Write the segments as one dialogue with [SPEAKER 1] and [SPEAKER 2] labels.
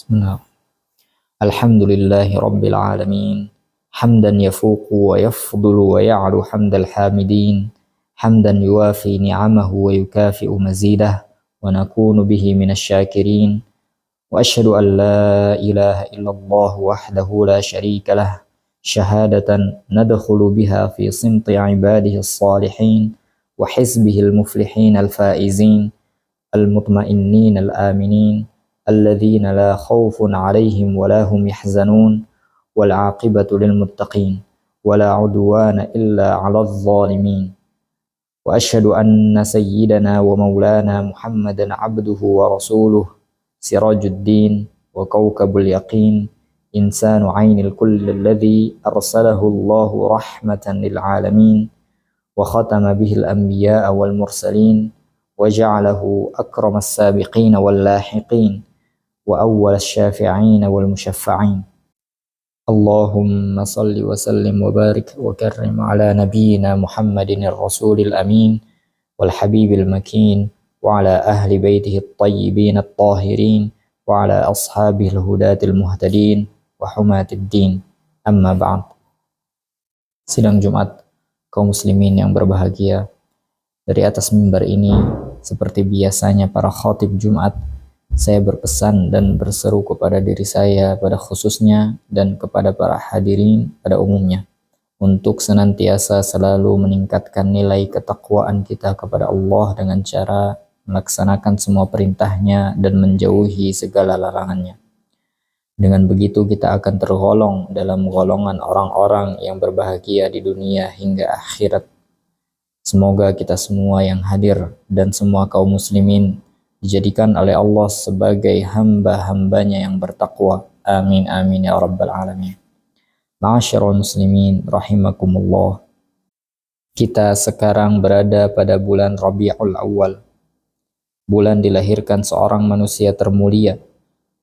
[SPEAKER 1] Bismillah. Alhamdulillahi Rabbil Alamin. Hamdan yafuqu wa yafdulu wa ya'lu hamdal hamidin. Hamdan yuwafi ni'amahu wa yukafi'u mazidah. Wa nakunu bihi minasyakirin. Wa ashhadu an la ilaha illallah wahdahu la syarika lah. Syahadatan nadkhulu biha fi simti ibadihi as-salihin. Wa hizbihi al-muflihin al-faizin. Al-mutmainnin al-aminin. الذين لا خوف عليهم ولا هم يحزنون والعاقبة للمتقين ولا عدوان إلا على الظالمين وأشهد أن سيدنا ومولانا محمدا عبده ورسوله سراج الدين وكوكب اليقين إنسان عين الكل الذي أرسله الله رحمة للعالمين وختم به الأنبياء والمرسلين وجعله أكرم السابقين واللاحقين وأول الشافعين والمشفعين اللهم صل وسلم وبارك وكرم على نبينا محمد الرسول الأمين والحبيب المكين وعلى أهل بيته الطيبين الطاهرين وعلى أصحابه الهداة المهتدين وحماة الدين أما بعد. Sidang Jumat kaum muslimin yang berbahagia, dari atas mimbar ini seperti biasanya para khatib Jumat, saya berpesan dan berseru kepada diri saya pada khususnya dan kepada para hadirin pada umumnya untuk senantiasa selalu meningkatkan nilai ketakwaan kita kepada Allah dengan cara melaksanakan semua perintahnya dan menjauhi segala larangannya. Dengan begitu kita akan tergolong dalam golongan orang-orang yang berbahagia di dunia hingga akhirat. Semoga kita semua yang hadir dan semua kaum muslimin dijadikan oleh Allah sebagai hamba-hambanya yang bertakwa. Amin amin ya rabbal alamin. Ma'asyiral muslimin rahimakumullah. Kita sekarang berada pada bulan Rabiul Awal. Bulan dilahirkan seorang manusia termulia,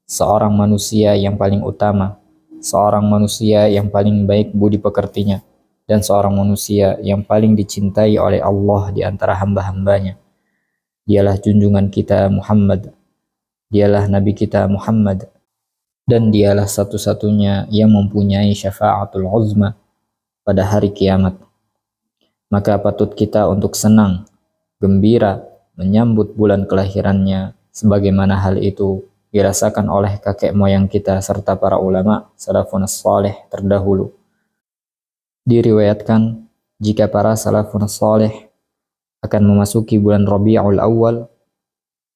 [SPEAKER 1] seorang manusia yang paling utama, seorang manusia yang paling baik budi pekertinya, dan seorang manusia yang paling dicintai oleh Allah di antara hamba-hambanya. Dialah junjungan kita Muhammad, dialah Nabi kita Muhammad, dan dialah satu-satunya yang mempunyai syafa'atul uzma pada hari kiamat. Maka patut kita untuk senang, gembira, menyambut bulan kelahirannya, sebagaimana hal itu dirasakan oleh kakek moyang kita serta para ulama salafun salih terdahulu. Diriwayatkan jika para salafun salih akan memasuki bulan Rabiul Awal,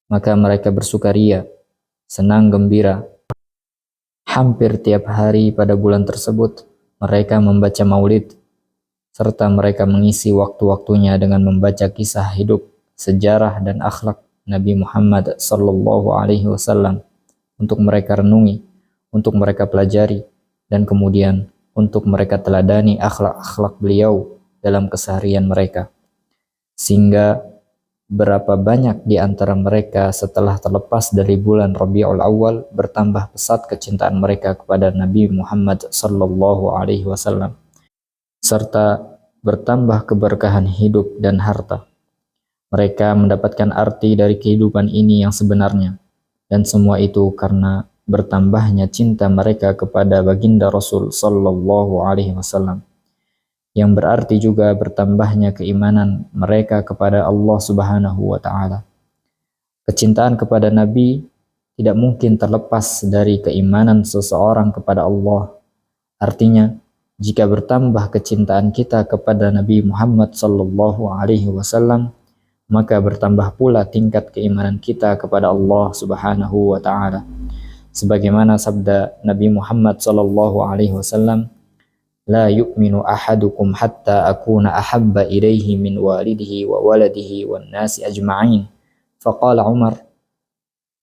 [SPEAKER 1] maka mereka bersukaria, senang gembira. Hampir tiap hari pada bulan tersebut mereka membaca maulid, serta mereka mengisi waktu-waktunya dengan membaca kisah hidup, sejarah dan akhlak Nabi Muhammad sallallahu alaihi wasallam untuk mereka renungi, untuk mereka pelajari, dan kemudian untuk mereka teladani akhlak-akhlak beliau dalam keseharian mereka. Sehingga berapa banyak di antara mereka setelah terlepas dari bulan Rabiul Awal bertambah pesat kecintaan mereka kepada Nabi Muhammad sallallahu alaihi wasallam, serta bertambah keberkahan hidup dan harta. Mereka mendapatkan arti dari kehidupan ini yang sebenarnya, dan semua itu karena bertambahnya cinta mereka kepada baginda Rasul sallallahu alaihi wasallam, yang berarti juga bertambahnya keimanan mereka kepada Allah Subhanahu wa taala. Kecintaan kepada Nabi tidak mungkin terlepas dari keimanan seseorang kepada Allah. Artinya, jika bertambah kecintaan kita kepada Nabi Muhammad sallallahu alaihi wasallam, maka bertambah pula tingkat keimanan kita kepada Allah Subhanahu wa taala. Sebagaimana sabda Nabi Muhammad sallallahu alaihi wasallam, la yu'minu ahadukum hatta akuna ahabba ilaihi min walidihi wa waladihi wan nasi ajma'in. Faqala Umar,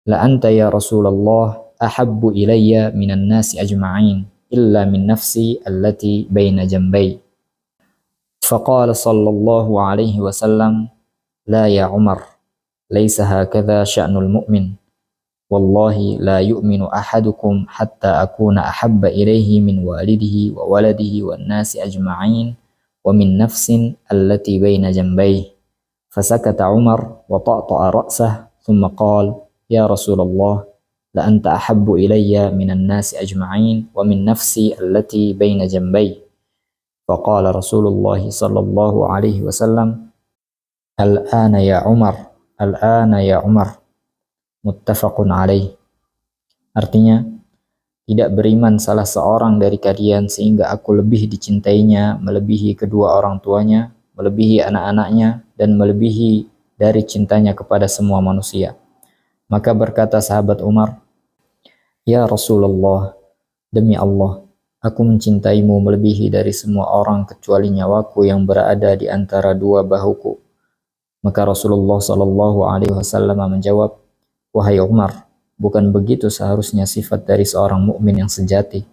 [SPEAKER 1] la anta ya Rasulullah ahabbu ilayya minan nasi ajma'in illa min nafsi allati baina jambai. Faqala sallallahu alaihi wasallam, la ya Umar, laysa hakadha sya'nul mu'min. Wallahi la yu'minu ahadukum hatta akuna ahabba ilaihi min walidihi wa waladihi wan nasi ajma'in wa min nafsin allati baina jambayhi. Fasakata Umar wa ta'ta'a ra'sah thumma qala, ya Rasulullah, la anta ahabbu ilayya minan nasi ajma'in wa min nafsi allati baina jambai. Faqala Rasulullah sallallahu alaihi wasallam, al-ana ya Umar, al-ana ya Umar, muttafaqun alaih. Artinya, tidak beriman salah seorang dari kalian sehingga aku lebih dicintainya, melebihi kedua orang tuanya, melebihi anak-anaknya, dan melebihi dari cintanya kepada semua manusia. Maka berkata sahabat Umar, ya Rasulullah, demi Allah, aku mencintaimu melebihi dari semua orang kecuali nyawaku yang berada di antara dua bahuku. Maka Rasulullah Shallallahu Alaihi Wasallam menjawab, wahai Umar, bukan begitu seharusnya sifat dari seorang mukmin yang sejati.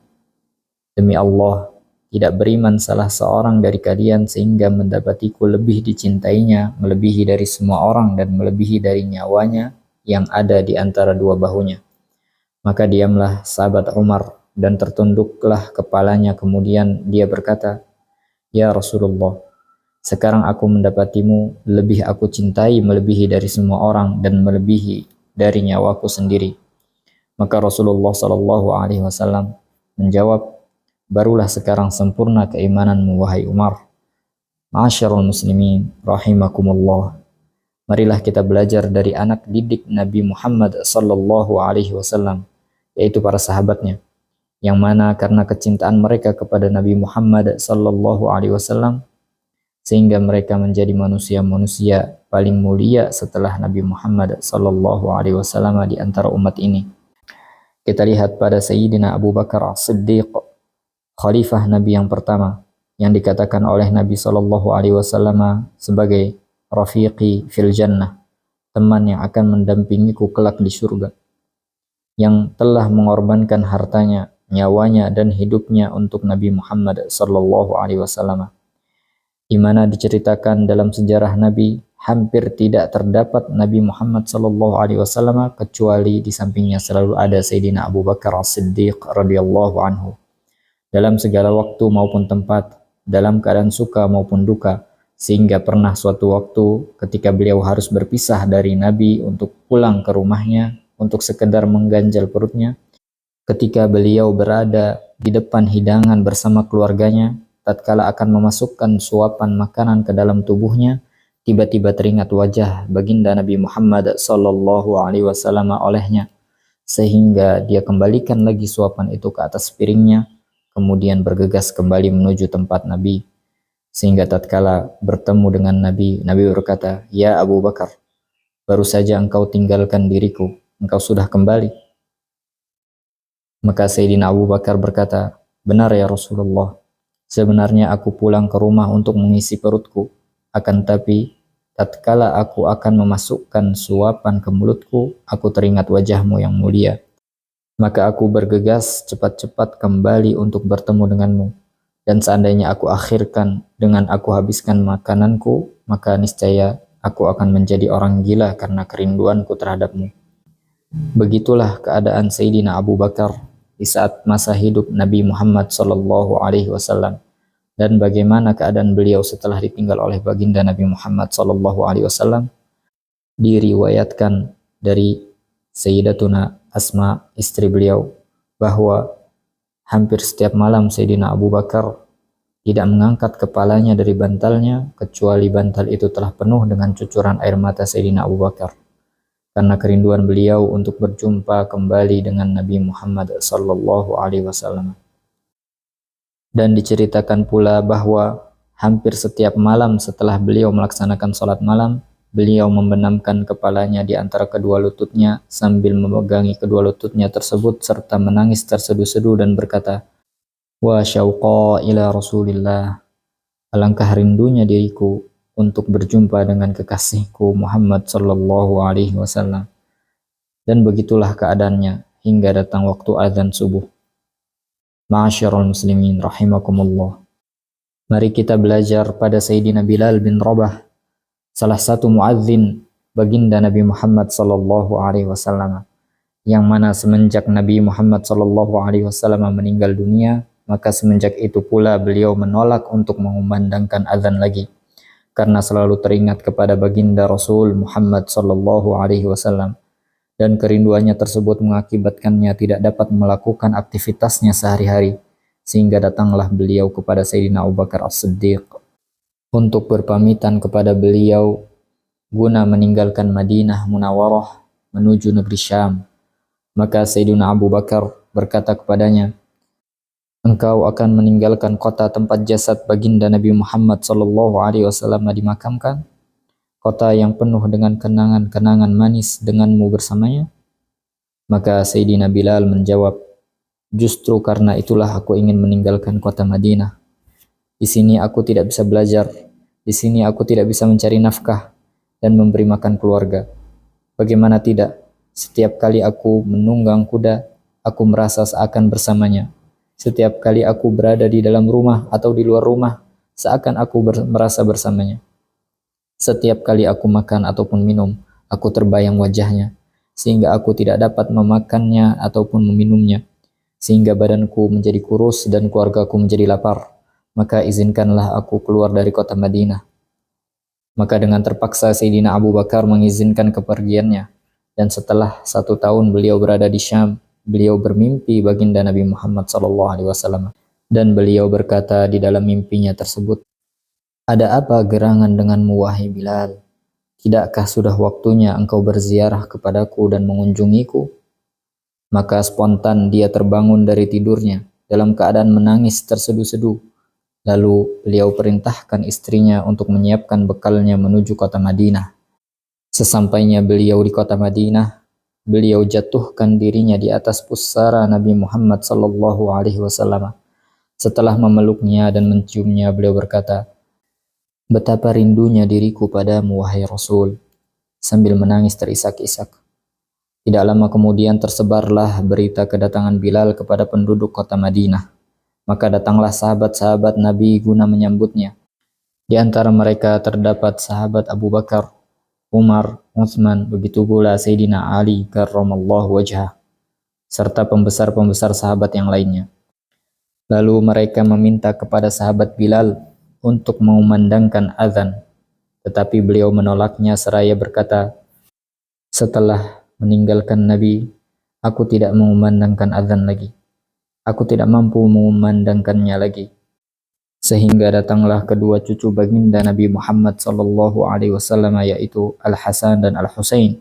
[SPEAKER 1] Demi Allah, tidak beriman salah seorang dari kalian sehingga mendapatiku lebih dicintainya, melebihi dari semua orang dan melebihi dari nyawanya yang ada di antara dua bahunya. Maka diamlah sahabat Umar dan tertunduklah kepalanya, kemudian dia berkata, ya Rasulullah, sekarang aku mendapatimu lebih aku cintai melebihi dari semua orang dan melebihi dari nyawaku sendiri. Maka Rasulullah Shallallahu Alaihi Wasallam menjawab, barulah sekarang sempurna keimananmu wahai Umar. Ma'asyarul muslimin rahimakumullah. Marilah kita belajar dari anak didik Nabi Muhammad Sallallahu Alaihi Wasallam, yaitu para sahabatnya, yang mana karena kecintaan mereka kepada Nabi Muhammad Sallallahu Alaihi Wasallam sehingga mereka menjadi manusia-manusia paling mulia setelah Nabi Muhammad Sallallahu Alaihi Wasallam di antara umat ini. Kita lihat pada Sayyidina Abu Bakar As-Siddiq, khalifah Nabi yang pertama, yang dikatakan oleh Nabi Sallallahu Alaihi Wasallam sebagai rafiqi fil jannah, teman yang akan mendampingiku kelak di surga, yang telah mengorbankan hartanya, nyawanya, dan hidupnya untuk Nabi Muhammad Sallallahu Alaihi Wasallam. Di mana diceritakan dalam sejarah Nabi, hampir tidak terdapat Nabi Muhammad Sallallahu Alaihi Wasallam kecuali di sampingnya selalu ada Sayyidina Abu Bakar As-Siddiq radhiyallahu anhu. Dalam segala waktu maupun tempat, dalam keadaan suka maupun duka, sehingga pernah suatu waktu ketika beliau harus berpisah dari Nabi untuk pulang ke rumahnya untuk sekedar mengganjal perutnya, ketika beliau berada di depan hidangan bersama keluarganya, tatkala akan memasukkan suapan makanan ke dalam tubuhnya, tiba-tiba teringat wajah baginda Nabi Muhammad Sallallahu Alaihi Wasallam olehnya, sehingga dia kembalikan lagi suapan itu ke atas piringnya, kemudian bergegas kembali menuju tempat Nabi. Sehingga tatkala bertemu dengan Nabi, Nabi berkata, ya Abu Bakar, baru saja engkau tinggalkan diriku, engkau sudah kembali. Maka Sayyidina Abu Bakar berkata, benar ya Rasulullah, sebenarnya aku pulang ke rumah untuk mengisi perutku, akan tapi tatkala aku akan memasukkan suapan ke mulutku, aku teringat wajahmu yang mulia. Maka aku bergegas cepat-cepat kembali untuk bertemu denganmu. Dan seandainya aku akhirkan dengan aku habiskan makananku, maka niscaya aku akan menjadi orang gila karena kerinduanku terhadapmu. Begitulah keadaan Sayyidina Abu Bakar di saat masa hidup Nabi Muhammad Sallallahu Alaihi Wasallam, dan bagaimana keadaan beliau setelah ditinggal oleh baginda Nabi Muhammad Sallallahu Alaihi Wasallam. Diriwayatkan dari Sayyidatuna Asma, istri beliau, bahwa hampir setiap malam Sayyidina Abu Bakar tidak mengangkat kepalanya dari bantalnya kecuali bantal itu telah penuh dengan cucuran air mata Sayyidina Abu Bakar, karena kerinduan beliau untuk berjumpa kembali dengan Nabi Muhammad Sallallahu Alaihi Wasallam. Dan diceritakan pula bahwa hampir setiap malam setelah beliau melaksanakan sholat malam, beliau membenamkan kepalanya di antara kedua lututnya sambil memegangi kedua lututnya tersebut serta menangis terseduh-seduh dan berkata, wa syauqa ila Rasulillah, alangkah rindunya diriku untuk berjumpa dengan kekasihku Muhammad Sallallahu Alaihi Wasallam. Dan begitulah keadaannya hingga datang waktu azan subuh. Ma'asyarul muslimin rahimakumullah. Mari kita belajar pada Sayyidina Bilal bin Rabah, salah satu muadzin baginda Nabi Muhammad Sallallahu Alaihi Wasallam, yang mana semenjak Nabi Muhammad Sallallahu Alaihi Wasallam meninggal dunia, maka semenjak itu pula beliau menolak untuk mengumandangkan azan lagi, karena selalu teringat kepada baginda Rasul Muhammad Sallallahu Alaihi Wasallam, dan kerinduannya tersebut mengakibatkannya tidak dapat melakukan aktivitasnya sehari-hari, sehingga datanglah beliau kepada Sayyidina Abu Bakar As-Siddiq untuk berpamitan kepada beliau guna meninggalkan Madinah Munawwarah menuju negeri Syam. Maka Sayyidina Abu Bakar berkata kepadanya, "Engkau akan meninggalkan kota tempat jasad baginda Nabi Muhammad SAW dimakamkan, kota yang penuh dengan kenangan-kenangan manis denganmu bersamanya?" Maka Sayyidina Bilal menjawab, "Justru karena itulah aku ingin meninggalkan kota Madinah. Di sini aku tidak bisa belajar, di sini aku tidak bisa mencari nafkah dan memberi makan keluarga. Bagaimana tidak, setiap kali aku menunggang kuda, aku merasa seakan bersamanya. Setiap kali aku berada di dalam rumah atau di luar rumah, seakan aku merasa bersamanya. Setiap kali aku makan ataupun minum, aku terbayang wajahnya, sehingga aku tidak dapat memakannya ataupun meminumnya, sehingga badanku menjadi kurus dan keluargaku menjadi lapar. Maka izinkanlah aku keluar dari kota Madinah." Maka dengan terpaksa Sayyidina Abu Bakar mengizinkan kepergiannya, dan setelah 1 tahun beliau berada di Syam, beliau bermimpi baginda Nabi Muhammad SAW, dan beliau berkata di dalam mimpinya tersebut, "Ada apa gerangan denganmu wahai Bilal? Tidakkah sudah waktunya engkau berziarah kepadaku dan mengunjungiku?" Maka spontan dia terbangun dari tidurnya dalam keadaan menangis terseduh-seduh. Lalu beliau perintahkan istrinya untuk menyiapkan bekalnya menuju kota Madinah. Sesampainya beliau di kota Madinah, beliau jatuhkan dirinya di atas pusara Nabi Muhammad SAW. Setelah memeluknya dan menciumnya, beliau berkata, "Betapa rindunya diriku padamu wahai Rasul," sambil menangis terisak-isak. Tidak lama kemudian tersebarlah berita kedatangan Bilal kepada penduduk kota Madinah. Maka datanglah sahabat-sahabat Nabi guna menyambutnya. Di antara mereka terdapat sahabat Abu Bakar, Umar, Utsman, begitu pula Sayyidina Ali karramallahu wajhah, serta pembesar-pembesar sahabat yang lainnya. Lalu mereka meminta kepada sahabat Bilal untuk mengumandangkan azan, tetapi beliau menolaknya seraya berkata, "Setelah meninggalkan Nabi, aku tidak mengumandangkan azan lagi. Aku tidak mampu mengumandangkannya lagi." Sehingga datanglah kedua cucu baginda Nabi Muhammad SAW, yaitu Al-Hasan dan Al-Husain.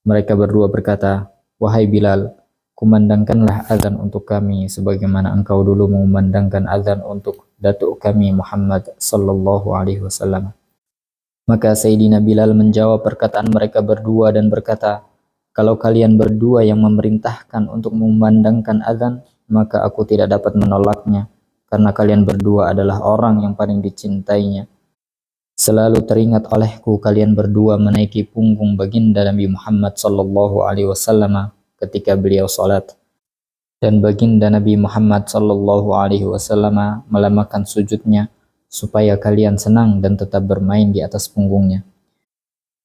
[SPEAKER 1] Mereka berdua berkata, "Wahai Bilal, kumandangkanlah azan untuk kami sebagaimana engkau dulu mengumandangkan azan untuk datuk kami Muhammad SAW." Maka Sayyidina Bilal menjawab perkataan mereka berdua dan berkata, "Kalau kalian berdua yang memerintahkan untuk mengumandangkan azan, maka aku tidak dapat menolaknya, karena kalian berdua adalah orang yang paling dicintainya. Selalu teringat olehku kalian berdua menaiki punggung baginda Nabi Muhammad SAW ketika beliau salat, dan baginda Nabi Muhammad SAW melamakan sujudnya supaya kalian senang dan tetap bermain di atas punggungnya.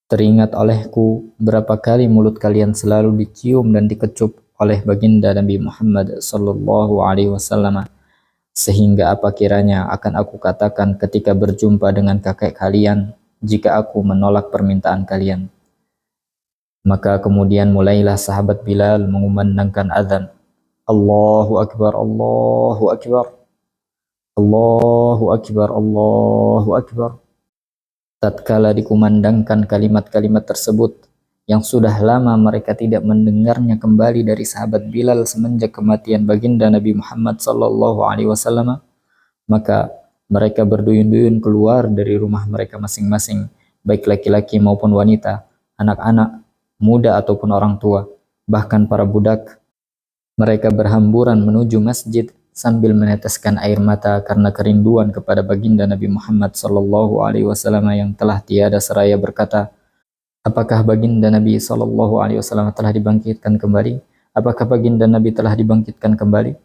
[SPEAKER 1] Teringat olehku berapa kali mulut kalian selalu dicium dan dikecup oleh baginda Nabi Muhammad SAW, sehingga apa kiranya akan aku katakan ketika berjumpa dengan kakek kalian jika aku menolak permintaan kalian." Maka kemudian mulailah sahabat Bilal mengumandangkan azan. Allahu Akbar, Allahu Akbar, Allahu Akbar, Allahu Akbar. Tatkala dikumandangkan kalimat-kalimat tersebut, yang sudah lama mereka tidak mendengarnya kembali dari sahabat Bilal semenjak kematian baginda Nabi Muhammad SAW, maka mereka berduyun-duyun keluar dari rumah mereka masing-masing, baik laki-laki maupun wanita, anak-anak, muda ataupun orang tua, bahkan para budak. Mereka berhamburan menuju masjid sambil meneteskan air mata karena kerinduan kepada baginda Nabi Muhammad SAW yang telah tiada, seraya berkata, "Apakah baginda Nabi SAW telah dibangkitkan kembali? Apakah baginda Nabi telah dibangkitkan kembali?"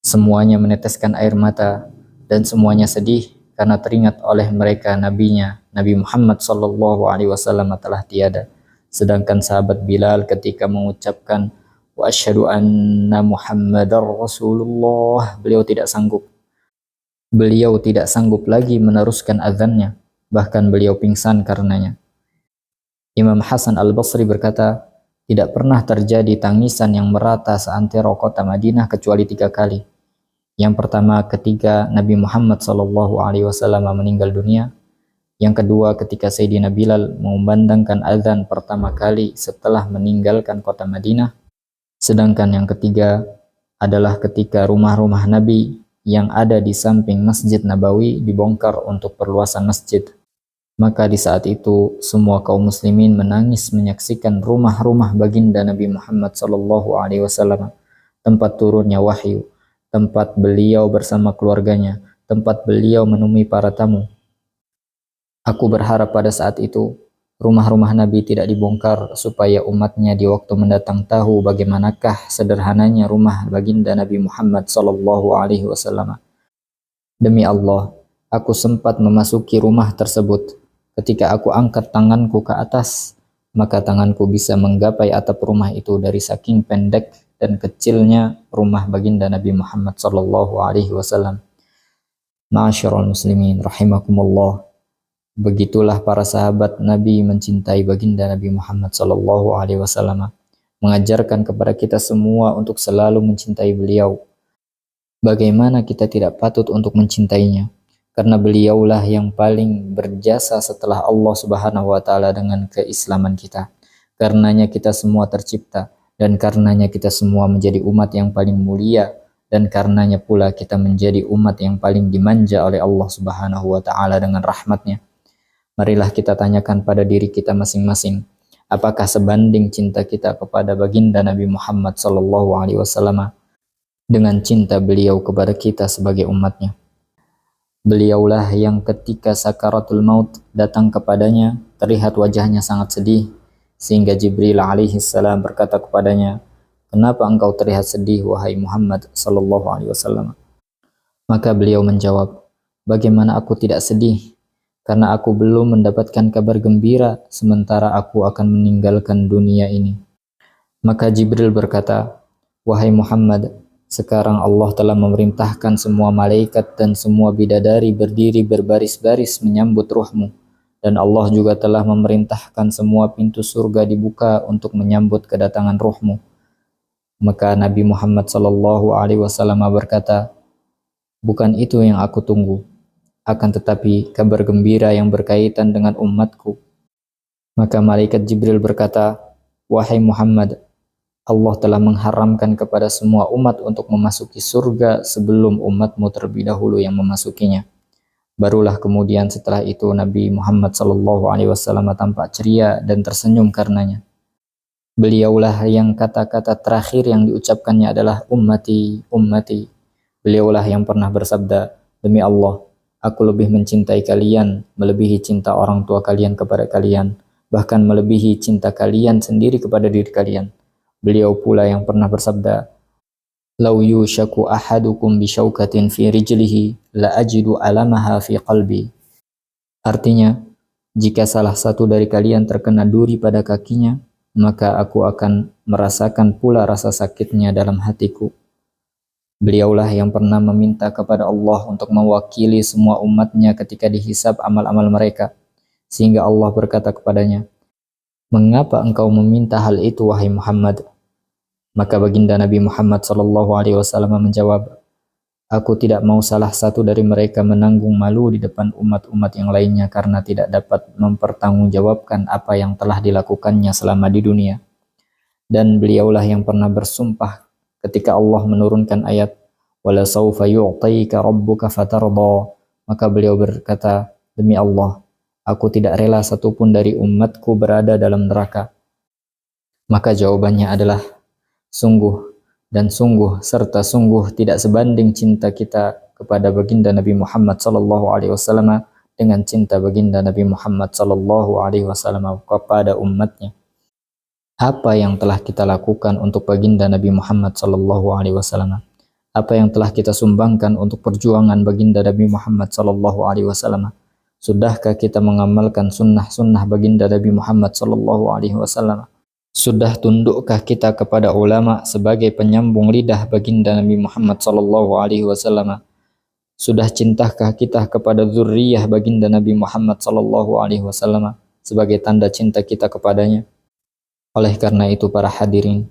[SPEAKER 1] Semuanya meneteskan air mata dan semuanya sedih karena teringat oleh mereka nabinya, Nabi Muhammad SAW telah tiada. Sedangkan sahabat Bilal ketika mengucapkan "Wa asyhadu anna Muhammadar Rasulullah", beliau tidak sanggup. Beliau tidak sanggup lagi meneruskan azannya, bahkan beliau pingsan karenanya. Imam Hasan Al-Basri berkata, Tidak pernah terjadi tangisan yang merata seantero kota Madinah kecuali 3 kali. Yang pertama ketika Nabi Muhammad SAW meninggal dunia. Yang kedua ketika Sayyidina Bilal mengumandangkan azan pertama kali setelah meninggalkan kota Madinah. Sedangkan yang ketiga adalah ketika rumah-rumah Nabi yang ada di samping Masjid Nabawi dibongkar untuk perluasan masjid. Maka di saat itu semua kaum muslimin menangis menyaksikan rumah-rumah baginda Nabi Muhammad SAW, tempat turunnya wahyu, tempat beliau bersama keluarganya, tempat beliau menemui para tamu. Aku berharap pada saat itu rumah-rumah Nabi tidak dibongkar supaya umatnya di waktu mendatang tahu bagaimanakah sederhananya rumah baginda Nabi Muhammad SAW. Demi Allah, aku sempat memasuki rumah tersebut. Ketika aku angkat tanganku ke atas, maka tanganku bisa menggapai atap rumah itu dari saking pendek dan kecilnya rumah baginda Nabi Muhammad SAW. Ma'asyiral muslimin rahimakumullah. Begitulah para sahabat Nabi mencintai baginda Nabi Muhammad SAW, mengajarkan kepada kita semua untuk selalu mencintai beliau. Bagaimana kita tidak patut untuk mencintainya? Karena beliaulah yang paling berjasa setelah Allah Subhanahu wa taala dengan keislaman kita. Karenanya kita semua tercipta, dan karenanya kita semua menjadi umat yang paling mulia, dan karenanya pula kita menjadi umat yang paling dimanja oleh Allah Subhanahu wa taala dengan rahmatnya. Marilah kita tanyakan pada diri kita masing-masing, apakah sebanding cinta kita kepada baginda Nabi Muhammad SAW dengan cinta beliau kepada kita sebagai umatnya. Beliaulah yang ketika sakaratul maut datang kepadanya, terlihat wajahnya sangat sedih, sehingga Jibril alaihi salam berkata kepadanya, "Kenapa engkau terlihat sedih, wahai Muhammad sallallahu alaihi wasallam?" Maka beliau menjawab, "Bagaimana aku tidak sedih? Karena aku belum mendapatkan kabar gembira, sementara aku akan meninggalkan dunia ini." Maka Jibril berkata, "Wahai Muhammad, sekarang Allah telah memerintahkan semua malaikat dan semua bidadari berdiri berbaris-baris menyambut ruhmu. Dan Allah juga telah memerintahkan semua pintu surga dibuka untuk menyambut kedatangan ruhmu." Maka Nabi Muhammad SAW berkata, "Bukan itu yang aku tunggu, akan tetapi kabar gembira yang berkaitan dengan umatku." Maka malaikat Jibril berkata, "Wahai Muhammad, Allah telah mengharamkan kepada semua umat untuk memasuki surga sebelum umatmu terlebih dahulu yang memasukinya." Barulah kemudian setelah itu Nabi Muhammad SAW tampak ceria dan tersenyum karenanya. Beliaulah yang kata-kata terakhir yang diucapkannya adalah ummati, ummati. Beliaulah yang pernah bersabda, "Demi Allah, aku lebih mencintai kalian, melebihi cinta orang tua kalian kepada kalian, bahkan melebihi cinta kalian sendiri kepada diri kalian." Beliau pula yang pernah bersabda, "Lau yushaku ahadukum bisyaukatin fi rijlihi la ajidu alamaha fi qalbi." Artinya, jika salah satu dari kalian terkena duri pada kakinya, maka aku akan merasakan pula rasa sakitnya dalam hatiku. Beliaulah yang pernah meminta kepada Allah untuk mewakili semua umatnya ketika dihisab amal-amal mereka, sehingga Allah berkata kepadanya, "Mengapa engkau meminta hal itu, wahai Muhammad?" Maka baginda Nabi Muhammad SAW menjawab, "Aku tidak mau salah satu dari mereka menanggung malu di depan umat-umat yang lainnya karena tidak dapat mempertanggungjawabkan apa yang telah dilakukannya selama di dunia." Dan beliaulah yang pernah bersumpah ketika Allah menurunkan ayat, "Wala sawfa yu'tika rabbuka fatarda." Maka beliau berkata, "Demi Allah, aku tidak rela satupun dari umatku berada dalam neraka." Maka jawabannya adalah, sungguh dan sungguh serta sungguh tidak sebanding cinta kita kepada baginda Nabi Muhammad SAW dengan cinta baginda Nabi Muhammad SAW kepada umatnya. Apa yang telah kita lakukan untuk baginda Nabi Muhammad SAW? Apa yang telah kita sumbangkan untuk perjuangan baginda Nabi Muhammad SAW? Sudahkah kita mengamalkan sunnah-sunnah baginda Nabi Muhammad SAW? Sudah tundukkah kita kepada ulama sebagai penyambung lidah baginda Nabi Muhammad SAW? Sudah cintakah kita kepada zurriyah baginda Nabi Muhammad SAW sebagai tanda cinta kita kepadanya? Oleh karena itu para hadirin,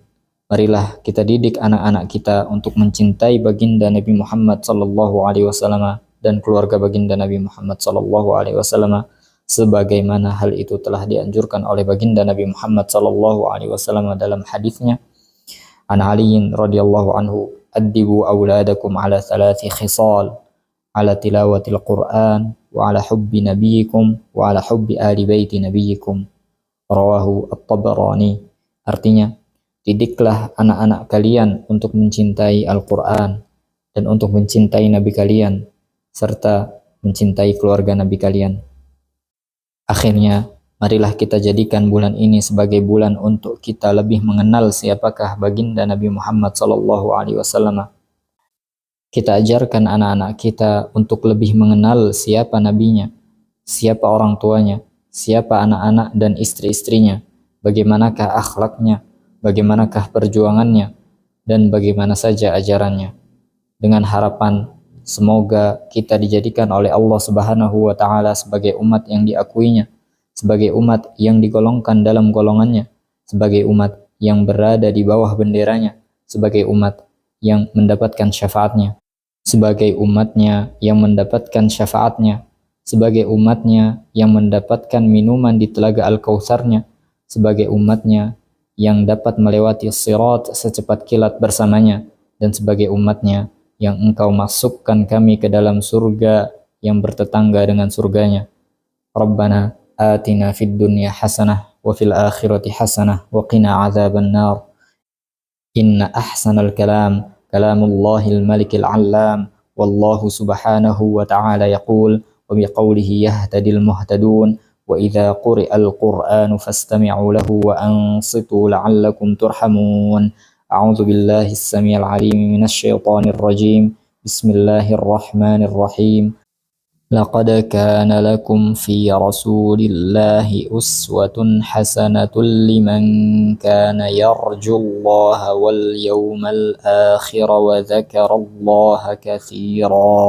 [SPEAKER 1] marilah kita didik anak-anak kita untuk mencintai baginda Nabi Muhammad sallallahu alaihi wasallam dan keluarga baginda Nabi Muhammad sallallahu alaihi wasallam sebagaimana hal itu telah dianjurkan oleh baginda Nabi Muhammad sallallahu alaihi wasallam dalam hadisnya. An Ali radhiyallahu anhu, addibu auladakum ala thalathi khisal, ala tilawatil Qur'an wa ala hubbi nabiyikum wa ala hubbi ali baiti nabiyikum. Rawahu At-Tabarani. Artinya, didiklah anak-anak kalian untuk mencintai Al-Quran dan untuk mencintai Nabi kalian serta mencintai keluarga Nabi kalian. Akhirnya, marilah kita jadikan bulan ini sebagai bulan untuk kita lebih mengenal siapakah baginda Nabi Muhammad SAW. Kita ajarkan anak-anak kita untuk lebih mengenal siapa nabinya, siapa orang tuanya, siapa anak-anak dan istri-istrinya, bagaimanakah akhlaknya, bagaimanakah perjuangannya, dan bagaimana saja ajarannya. Dengan harapan semoga kita dijadikan oleh Allah Subhanahu wa Ta'ala sebagai umat yang diakuinya, sebagai umat yang digolongkan dalam golongannya, sebagai umat yang berada di bawah benderanya, sebagai umat yang mendapatkan syafaatnya, sebagai umatnya yang mendapatkan syafaatnya, sebagai umatnya yang mendapatkan minuman di telaga Al-Kautsarnya, sebagai umatnya yang dapat melewati sirat secepat kilat bersamanya, dan sebagai umatnya yang engkau masukkan kami ke dalam surga yang bertetangga dengan surganya. Rabbana atina fid dunya hasanah wa fil akhirati hasanah wa qina azaban nar. Inna ahsanal kalam kalamullahil malikil allam, wallahu subhanahu wa ta'ala yaqul وبقوله يهتدي المهتدون وإذا قرئ القرآن فاستمعوا له وأنصتوا لعلكم ترحمون. أعوذ بالله السميع العليم من الشيطان الرجيم. بسم الله الرحمن الرحيم. لقد كان لكم في رسول الله أسوة حسنة لمن كان يرجو الله واليوم الآخر وذكر الله كثيرا.